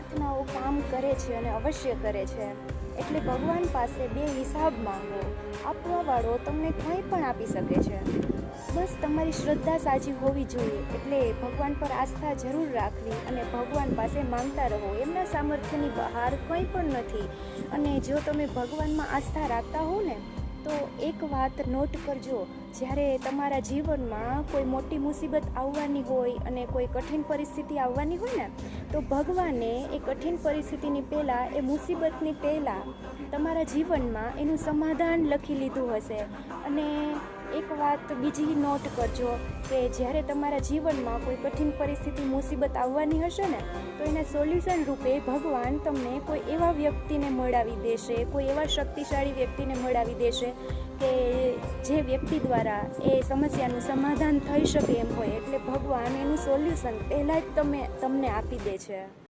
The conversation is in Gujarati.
પ્રાર્થનાઓ કામ કરે છે અને અવશ્ય કરે છે. એટલે ભગવાન પાસે બે હિસાબ માંગો. આપવાવાળો તમને કંઈ પણ આપી શકે છે. બસ તમારી શ્રદ્ધા સાચી હોવી જોઈએ. એટલે ભગવાન પર આસ્થા જરૂર રાખવી અને ભગવાન પાસે માંગતા રહો. એમના સામર્થ્યની બહાર કંઈ પણ નથી. અને જો તમે ભગવાનમાં આસ્થા રાખતા હો ને તો એક વાત નોટ કરજો. જ્યારે તમારા જીવનમાં કોઈ મોટી મુસીબત આવવાની હોય અને કોઈ કઠિન પરિસ્થિતિ આવવાની હોય ને તો ભગવાને એ કઠિન પરિસ્થિતિની પહેલાં, એ મુસીબતની પહેલાં તમારા જીવનમાં એનું સમાધાન લખી લીધું હશે. અને એક વાત બીજી નોટ કરજો કે જ્યારે તમારા જીવનમાં કોઈ કઠિન પરિસ્થિતિ, મુસીબત આવવાની હશે ને તો એના સોલ્યુશન રૂપે ભગવાન તમને કોઈ એવા વ્યક્તિને મળાવી દેશે, કોઈ એવા શક્તિશાળી વ્યક્તિને મળાવી દેશે કે જે વ્યક્તિ દ્વારા એ સમસ્યાનું સમાધાન થઈ શકે એમ હોય. એટલે ભગવાન એનું સોલ્યુશન પહેલાં જ તમને આપી દે છે.